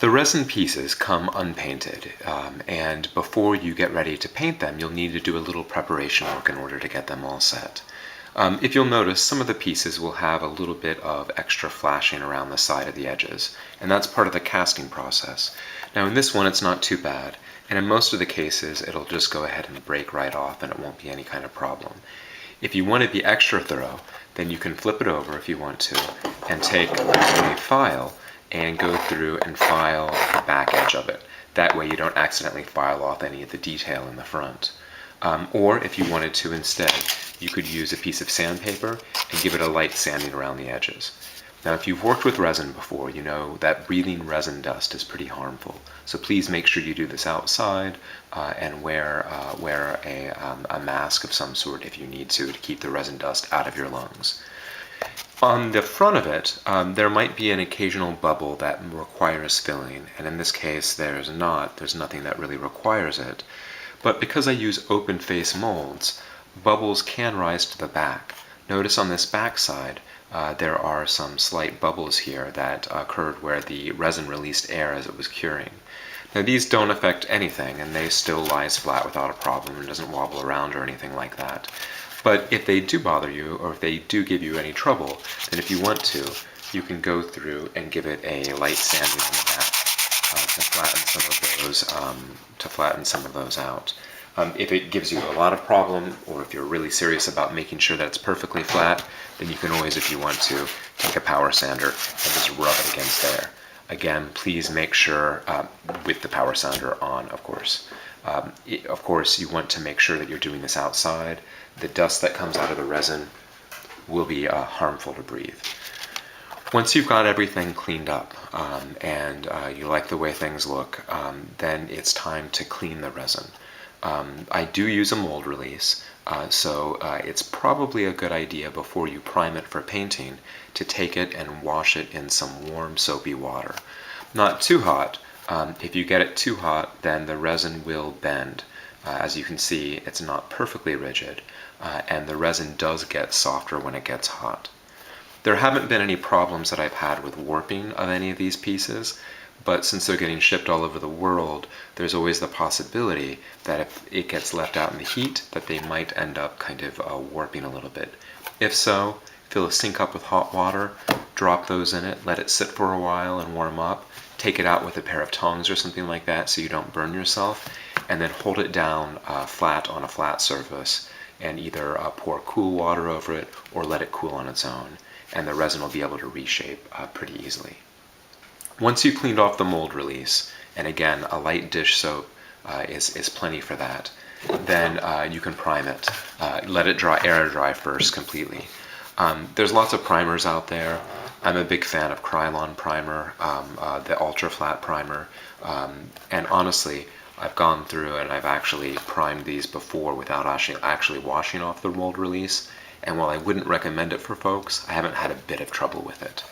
The resin pieces come unpainted, and before you get ready to paint them, you'll need to do a little preparation work in order to get them all set. If you'll notice, some of the pieces will have a little bit of extra flashing around the side of the edges, and that's part of the casting process. Now in this one it's not too bad, and in most of the cases it'll just go ahead and break right off and it won't be any kind of problem. If you want to be extra thorough, then you can flip it over if you want to, and take a file and go through and file the back edge of it. That way you don't accidentally file off any of the detail in the front. Or if you wanted to instead, you could use a piece of sandpaper and give it a light sanding around the edges. Now if you've worked with resin before, you know that breathing resin dust is pretty harmful. So please make sure you do this outside and wear a mask of some sort if you need to keep the resin dust out of your lungs. On the front of it, there might be an occasional bubble that requires filling, and in this case there's nothing that really requires it. But because I use open face molds, bubbles can rise to the back. Notice on this back side there are some slight bubbles here that occurred where the resin released air as it was curing. Now these don't affect anything, and they still lies flat without a problem and doesn't wobble around or anything like that. But if they do bother you, or if they do give you any trouble, then if you want to, you can go through and give it a light sanding on the back to flatten some of those out. If it gives you a lot of problem, or if you're really serious about making sure that it's perfectly flat, then you can always, if you want to, take a power sander and just rub it against there. Again, please make sure, with the power sander on, of course. Of course, you want to make sure that you're doing this outside. The dust that comes out of the resin will be harmful to breathe. Once you've got everything cleaned up and you like the way things look, then it's time to clean the resin. I do use a mold release, so it's probably a good idea before you prime it for painting to take it and wash it in some warm soapy water. Not too hot. If you get it too hot, then the resin will bend. As you can see, it's not perfectly rigid, and the resin does get softer when it gets hot. There haven't been any problems that I've had with warping of any of these pieces, but since they're getting shipped all over the world, there's always the possibility that if it gets left out in the heat, that they might end up kind of warping a little bit. If so, fill a sink up with hot water, drop those in it, let it sit for a while and warm up, take it out with a pair of tongs or something like that so you don't burn yourself, and then hold it down flat on a flat surface and either pour cool water over it or let it cool on its own, and the resin will be able to reshape pretty easily. Once you've cleaned off the mold release, and again a light dish soap is plenty for that, then you can prime it. Let it air dry first completely. There's lots of primers out there. I'm a big fan of Krylon primer, the ultra flat primer, and honestly I've gone through and I've actually primed these before without actually washing off the mold release, and while I wouldn't recommend it for folks, I haven't had a bit of trouble with it.